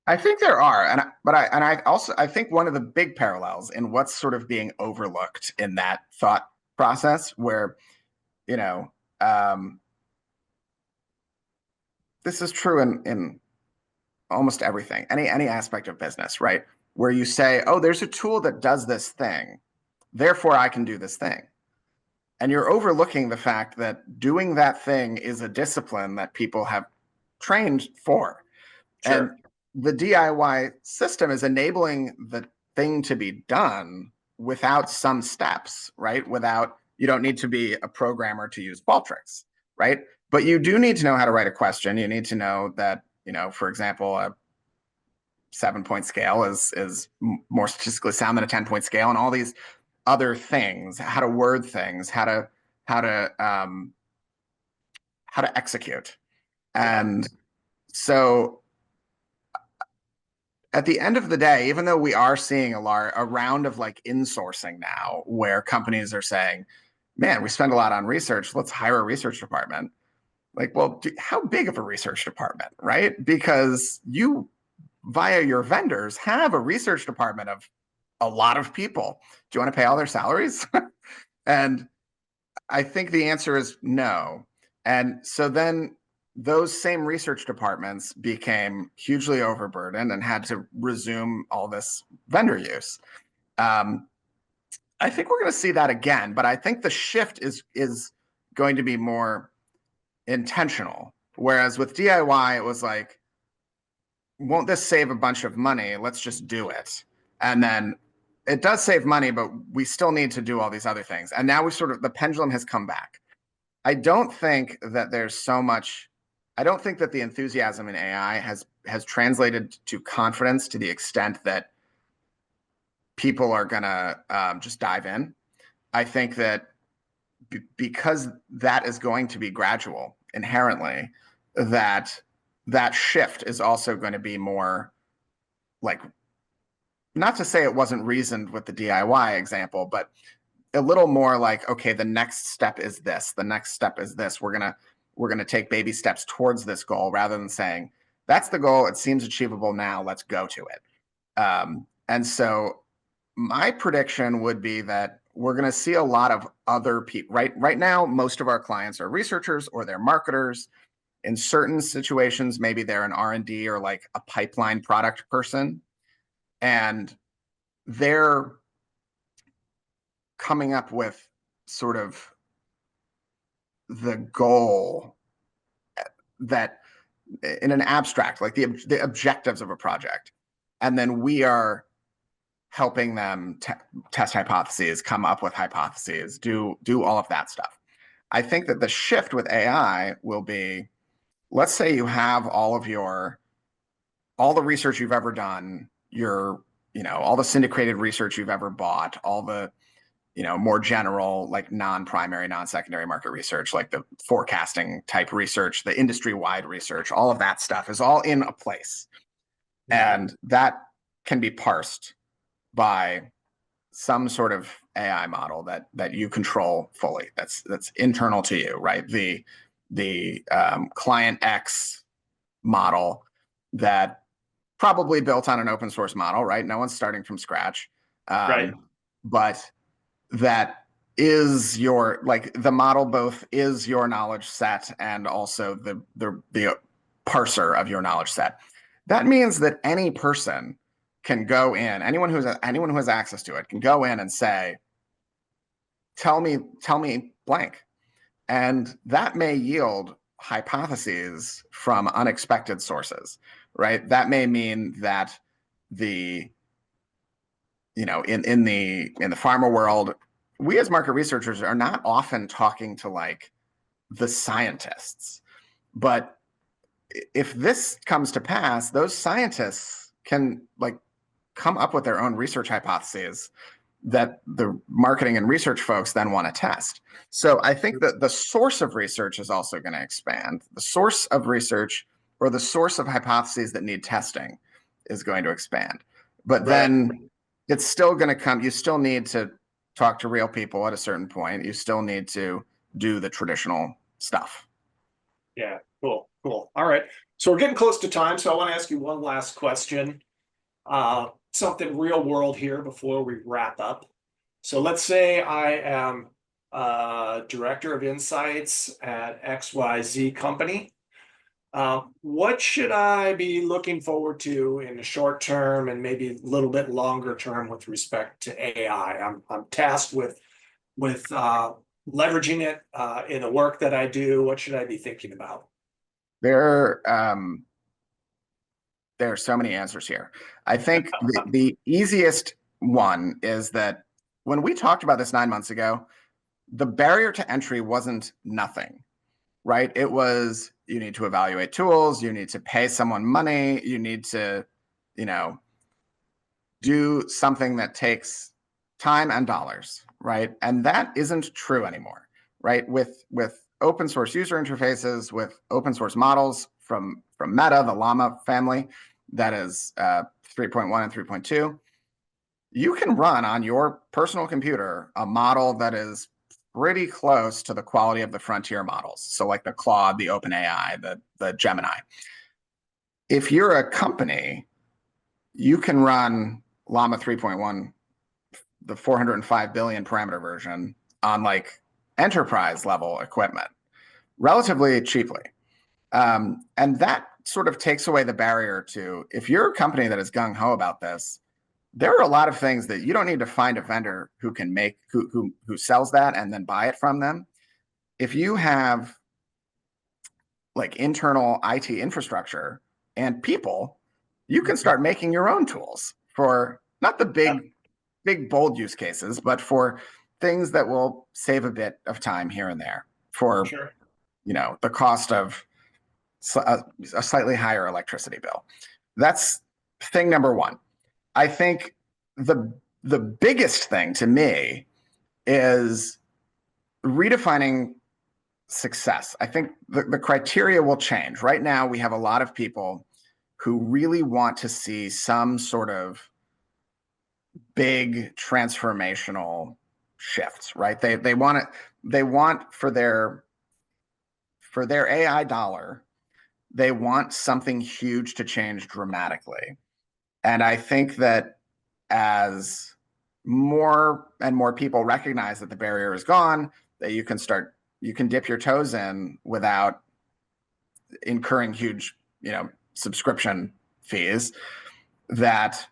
I think there are, I think one of the big parallels in what's sort of being overlooked in that thought process, where you know um, this is true in almost everything, any aspect of business, right? Where you say, oh, there's a tool that does this thing, therefore I can do this thing. And you're overlooking the fact that doing that thing is a discipline that people have trained for. And Sure. the DIY system is enabling the thing to be done without some steps, right? You don't need to be a programmer to use Qualtrics, right? But you do need to know how to write a question. You need to know that, for example, a 7-point scale is more statistically sound than a 10-point scale, and all these other things, how to word things, how to um, how to execute. Yeah. And so at the end of the day, even though we are seeing a round of like insourcing now, where companies are saying, man, we spend a lot on research, let's hire a research department. Like, well, how big of a research department, right? Because you, via your vendors, have a research department of a lot of people. Do you want to pay all their salaries? And I think the answer is no. And so then those same research departments became hugely overburdened and had to resume all this vendor use. Um, I think we're going to see that again, but I think the shift is going to be more intentional. Whereas with DIY, it was like, won't this save a bunch of money? Let's just do it. And then it does save money, but we still need to do all these other things. And now the pendulum has come back. I don't think that there's so much. I don't think that the enthusiasm in AI has translated to confidence to the extent that people are gonna just dive in. I think that because that is going to be gradual inherently, that that shift is also going to be more like, not to say it wasn't reasoned with the DIY example, but a little more like, okay, the next step is this, the next step is this. We're gonna take baby steps towards this goal, rather than saying that's the goal, it seems achievable now, let's go to it. And so my prediction would be that we're going to see a lot of other people. Right now, most of our clients are researchers or they're marketers. In certain situations, maybe they're an R&D or like a pipeline product person, and they're coming up with sort of the goal that in an abstract, like the objectives of a project. And then we are helping them test hypotheses, come up with hypotheses, do all of that stuff. I think that the shift with AI will be, let's say you have all the research you've ever done, all the syndicated research you've ever bought, all the, more general, like non-primary, non-secondary market research, like the forecasting type research, the industry-wide research, all of that stuff is all in a place. And that can be parsed by some sort of AI model that you control fully. That's internal to you, right? The client X model that probably built on an open source model, right? No one's starting from scratch. Right. But that is the model both is your knowledge set and also the parser of your knowledge set. That means that any person can go in, anyone who has access to it can go in and say, tell me blank. And that may yield hypotheses from unexpected sources, right? That may mean that in the pharma world, we as market researchers are not often talking to like the scientists. But if this comes to pass, those scientists can like come up with their own research hypotheses that the marketing and research folks then want to test. So I think that the source of research is also going to expand. The source of research or the source of hypotheses that need testing is going to expand. But then it's still going to come. You still need to talk to real people at a certain point. You still need to do the traditional stuff. Yeah, cool. All right. So we're getting close to time. So I want to ask you one last question. Something real world here before we wrap up. So let's say I am director of insights at XYZ company. What should I be looking forward to in the short term and maybe a little bit longer term with respect to AI? I'm tasked with leveraging it in the work that I do. What should I be thinking about? There are so many answers here. I think the easiest one is that when we talked about this 9 months ago, the barrier to entry wasn't nothing, right? It was, you need to evaluate tools, you need to pay someone money, you need to, do something that takes time and dollars, right? And that isn't true anymore, right? With open source user interfaces, with open source models from Meta, the Llama family, that is 3.1 and 3.2, you can run on your personal computer a model that is pretty close to the quality of the frontier models. So like the Claude, the OpenAI, the Gemini. If you're a company, you can run Llama 3.1, the 405 billion parameter version, on like enterprise level equipment relatively cheaply. And that sort of takes away the barrier to, if you're a company that is gung-ho about this, there are a lot of things that you don't need to find a vendor who can make, who sells that and then buy it from them. If you have like internal IT infrastructure and people, you can start making your own tools for not the big bold use cases, but for things that will save a bit of time here and there for, Sure. The cost of a slightly higher electricity bill. That's thing number one. I think the biggest thing to me is redefining success. I think the criteria will change. Right now, we have a lot of people who really want to see some sort of big transformational shifts, right? They want for their AI dollar, they want something huge to change dramatically. And I think that as more and more people recognize that the barrier is gone, that you can dip your toes in without incurring huge, subscription fees, that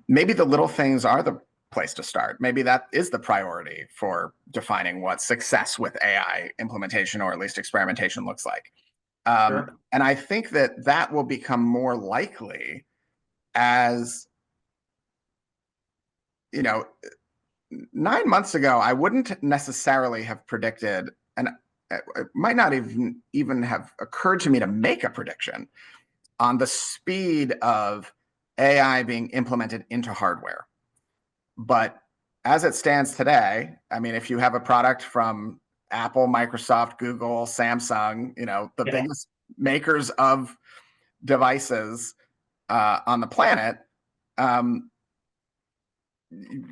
maybe the little things are the place to start. Maybe that is the priority for defining what success with AI implementation or at least experimentation looks like. Sure. And I think that will become more likely as, 9 months ago, I wouldn't necessarily have predicted, and it might not even have occurred to me to make a prediction on the speed of AI being implemented into hardware. But as it stands today, I mean, if you have a product from Apple, Microsoft, Google, Samsung, the Yeah. biggest makers of devices on the planet,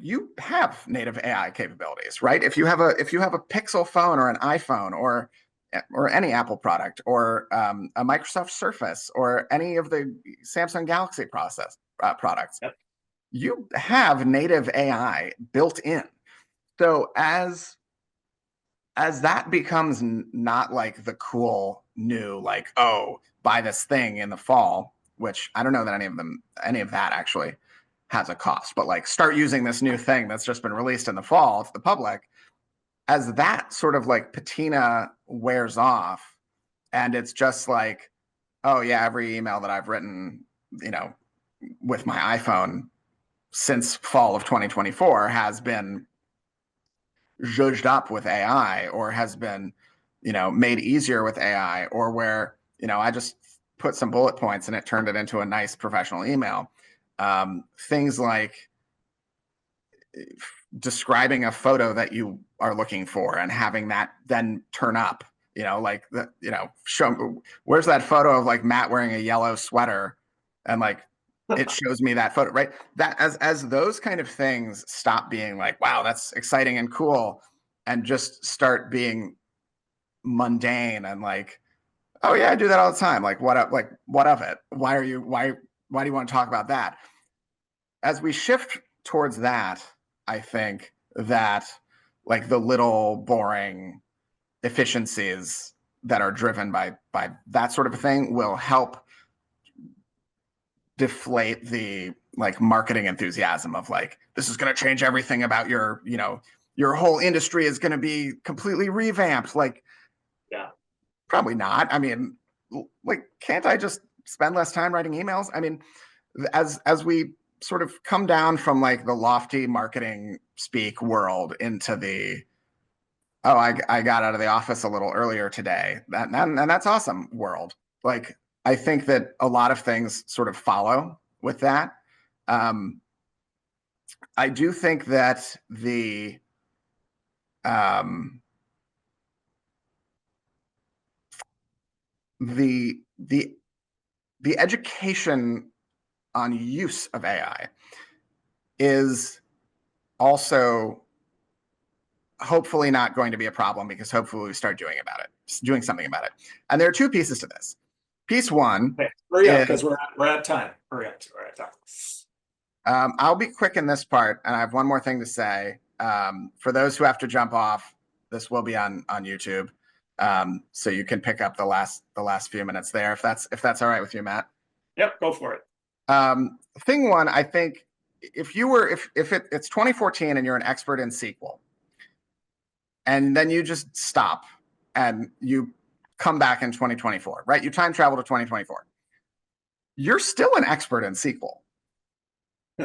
you have native AI capabilities, right? If you have a Pixel phone or an iPhone or any Apple product or a Microsoft Surface or any of the Samsung Galaxy products, Yep. you have native AI built in. So as that becomes not like the cool new, like, oh, buy this thing in the fall, which I don't know that any of that actually has a cost, but like start using this new thing that's just been released in the fall to the public, as that sort of like patina wears off, and it's just like, oh yeah, every email that I've written, with my iPhone since fall of 2024 has been zhuzhed up with AI or has been, made easier with AI, or where, I just put some bullet points and it turned it into a nice professional email. Things like describing a photo that you are looking for and having that then turn up, like show, where's that photo of like Matt wearing a yellow sweater, and like it shows me that photo, right? That as those kind of things stop being like, wow, that's exciting and cool, and just start being mundane and like, oh yeah, I do that all the time. Like what of it? Why do you want to talk about that? As we shift towards that, I think that like the little boring efficiencies that are driven by that sort of a thing will help deflate the like marketing enthusiasm of like, this is going to change everything about your whole industry is going to be completely revamped. Like, Yeah. probably not. I mean, like, can't I just spend less time writing emails? I mean, as we sort of come down from like the lofty marketing speak world into the, oh, I got out of the office a little earlier today, and that's awesome world. Like, I think that a lot of things sort of follow with that. Um, I do think that um, the the education on use of AI is also hopefully not going to be a problem, because hopefully we start doing something about it. And there are two pieces to this. Piece one Okay. Hurry up, is, because we're at time. Hurry up. We're at time. I'll be quick in this part, and I have one more thing to say. For those who have to jump off, this will be on YouTube, so you can pick up the last few minutes there, if that's all right with you, Matt. Yep, go for it. Thing one, I think if it's 2014 and you're an expert in SQL, and then you just stop and you come back in 2024, right? You time travel to 2024. You're still an expert in SQL.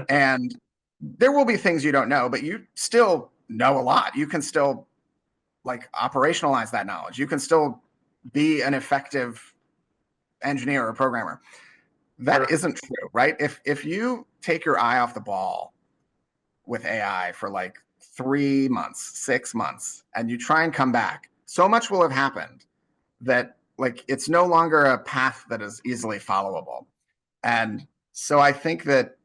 And there will be things you don't know, but you still know a lot. You can still like operationalize that knowledge. You can still be an effective engineer or programmer. That Sure. isn't true, right? If you take your eye off the ball with AI for like 3 months, 6 months, and you try and come back, so much will have happened that like it's no longer a path that is easily followable. And so I think that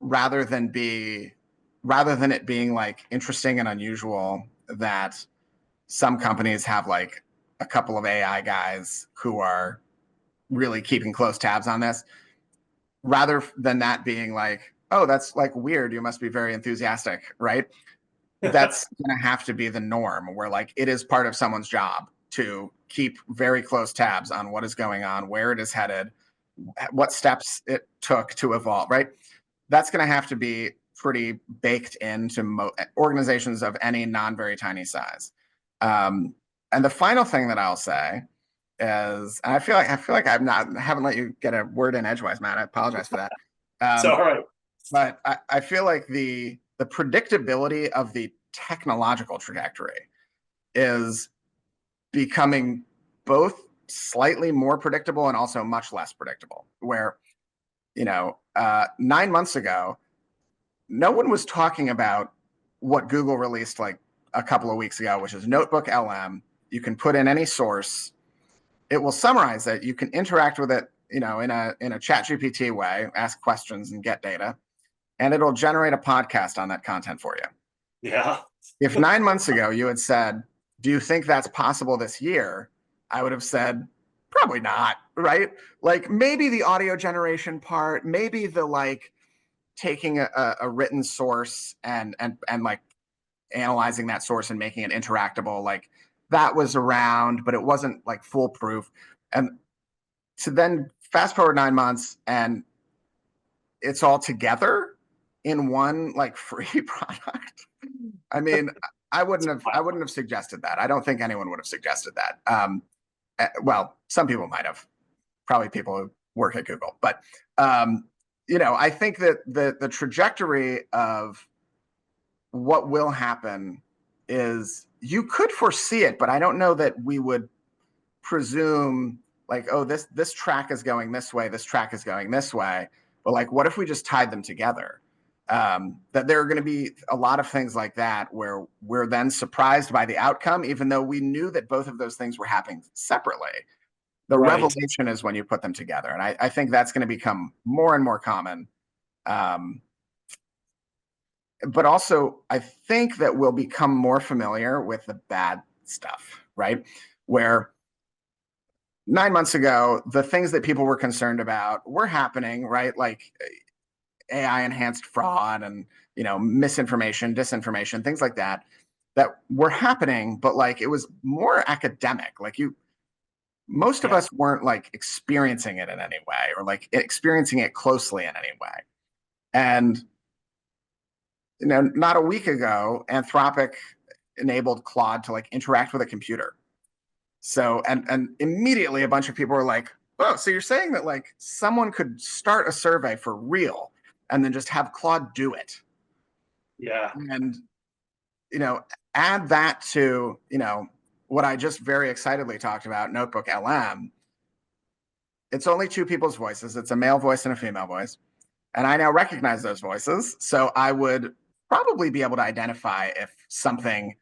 rather than it being like interesting and unusual that some companies have like a couple of AI guys who are really keeping close tabs on this, rather than that being like, oh, that's like weird. You must be very enthusiastic, right? That's going to have to be the norm where like it is part of someone's job to keep very close tabs on what is going on, where it is headed, what steps it took to evolve, right? That's going to have to be pretty baked into organizations of any non very tiny size. Um, and the final thing that I'll say is, and I feel like haven't let you get a word in edgewise, Matt. I apologize for that. It's all right. But I feel like the predictability of the technological trajectory is becoming both slightly more predictable and also much less predictable. Where 9 months ago, no one was talking about what Google released like a couple of weeks ago, which is Notebook LM. You can put in any source. It will summarize it. You can interact with it, in a chat GPT way, ask questions and get data, and it'll generate a podcast on that content for you. Yeah. If 9 months ago you had said, do you think that's possible this year? I would have said, probably not, right? Like maybe the audio generation part, maybe the like taking a written source and like analyzing that source and making it interactable, like that was around, but it wasn't like foolproof. And to then fast forward 9 months and it's all together in one like free product. I mean, I wouldn't have suggested that. I don't think anyone would have suggested that. Well, some people might have, probably people who work at Google, but I think that the trajectory of what will happen is you could foresee it, but I don't know that we would presume like, oh, this track is going this way, this track is going this way. But like, what if we just tied them together? That there are going to be a lot of things like that where we're then surprised by the outcome, even though we knew that both of those things were happening separately. The Right. revelation is when you put them together. And I think that's going to become more and more common. But also, I think that we'll become more familiar with the bad stuff, right? Where 9 months ago, the things that people were concerned about were happening, right? Like AI enhanced fraud and, misinformation, disinformation, things like that were happening, but like it was more academic. Like most of us weren't like experiencing it in any way or like experiencing it closely in any way. And, not a week ago, Anthropic enabled Claude to like interact with a computer. So, and immediately a bunch of people were like, oh, so you're saying that like someone could start a survey for real and then just have Claude do it. Yeah. And, add that to, what I just very excitedly talked about, Notebook LM. It's only two people's voices. It's a male voice and a female voice. And I now recognize those voices. So I would probably be able to identify if something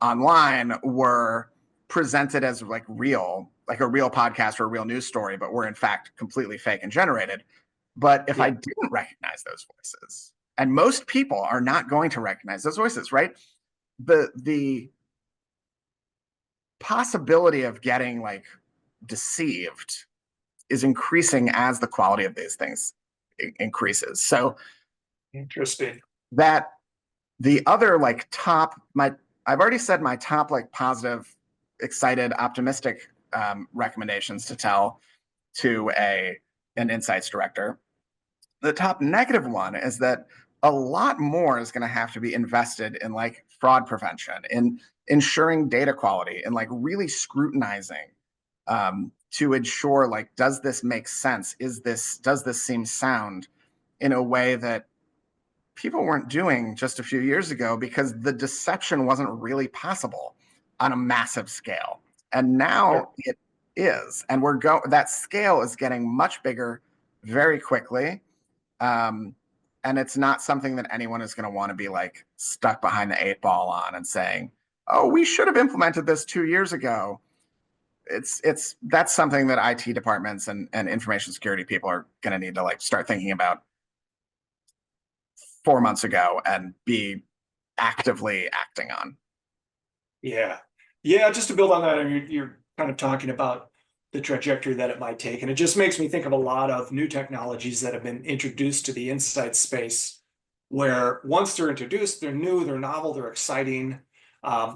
online were presented as like real, like a real podcast or a real news story, but were in fact completely fake and generated. But if I didn't recognize those voices, and most people are not going to recognize those voices, right? The possibility of getting like deceived is increasing as the quality of these things increases. So Interesting. that the other like I've already said my top like positive, excited, optimistic recommendations to tell to an insights director. The top negative one is that a lot more is going to have to be invested in like fraud prevention, in ensuring data quality, and like really scrutinizing to ensure like, does this make sense? Does this seem sound in a way that people weren't doing just a few years ago because the deception wasn't really possible on a massive scale. And now it is. And that scale is getting much bigger very quickly. And it's not something that anyone is going to want to be like stuck behind the 8 ball on and saying, oh, we should have implemented this 2 years ago. That's something that IT departments and information security people are going to need to like start thinking about 4 months ago and be actively acting on. Yeah. Yeah. Just to build on that, I mean, you're kind of talking about the trajectory that it might take. And it just makes me think of a lot of new technologies that have been introduced to the insight space, where once they're introduced, they're new, they're novel, they're exciting.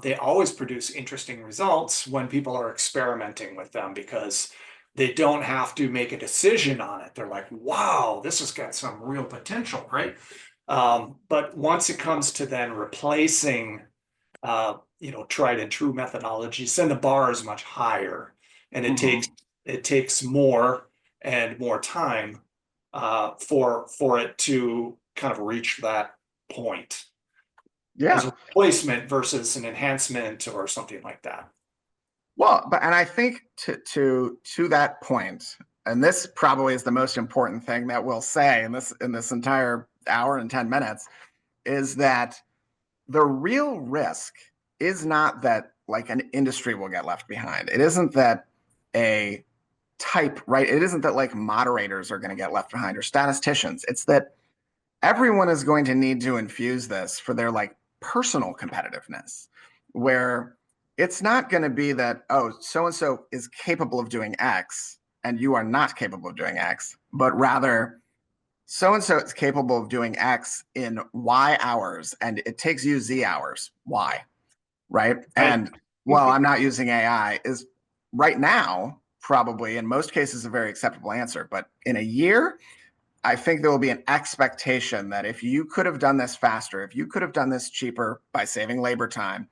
They always produce interesting results when people are experimenting with them because they don't have to make a decision on it. They're like, wow, this has got some real potential, right? But once it comes to then replacing, tried and true methodologies, then the bar is much higher, and it takes more and more time for it to kind of reach that point as Yeah. a replacement versus an enhancement or something like that. Well, and I think to that point, and this probably is the most important thing that we'll say in this entire hour and 10 minutes, is that the real risk is not that like an industry will get left behind. It isn't that a type, right? It isn't that like moderators are going to get left behind or statisticians. It's that everyone is going to need to infuse this for their like personal competitiveness, where it's not going to be that, oh, so and so is capable of doing X and you are not capable of doing X, but rather so and so is capable of doing X in Y hours and it takes you Z hours. Why? Right. Right. And well, I'm not using AI is right now, probably in most cases, a very acceptable answer. But in a year, I think there will be an expectation that if you could have done this faster, if you could have done this cheaper by saving labor time,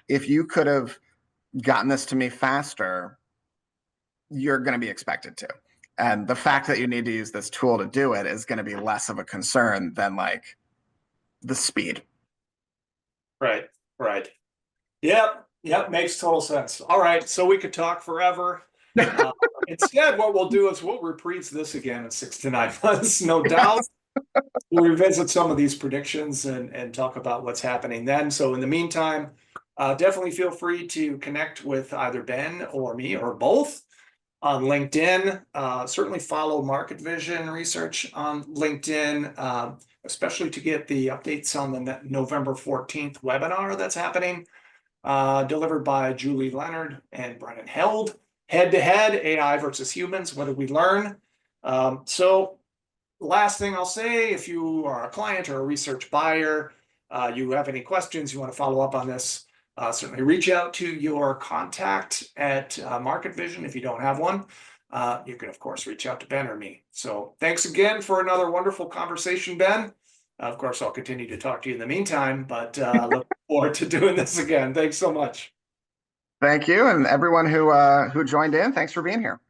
if you could have gotten this to me faster, you're going to be expected to. And the fact that you need to use this tool to do it is going to be less of a concern than like the speed. Right. Right. Yep. Yep. Makes total sense. All right. So we could talk forever. Instead, what we'll do is we'll reprise this again in 6 to 9 months, no doubt. We'll revisit some of these predictions and talk about what's happening then. So in the meantime, definitely feel free to connect with either Ben or me or both on LinkedIn. Certainly follow Market Vision Research on LinkedIn, especially to get the updates on the November 14th webinar that's happening, delivered by Julie Leonard and Brennan Held. Head-to-head, AI versus humans, what did we learn? So last thing I'll say, if you are a client or a research buyer, you have any questions, you want to follow up on this, certainly reach out to your contact at Market Vision if you don't have one. You can, of course, reach out to Ben or me. So thanks again for another wonderful conversation, Ben. Of course, I'll continue to talk to you in the meantime, but look forward to doing this again. Thanks so much. Thank you. And everyone who joined in, thanks for being here.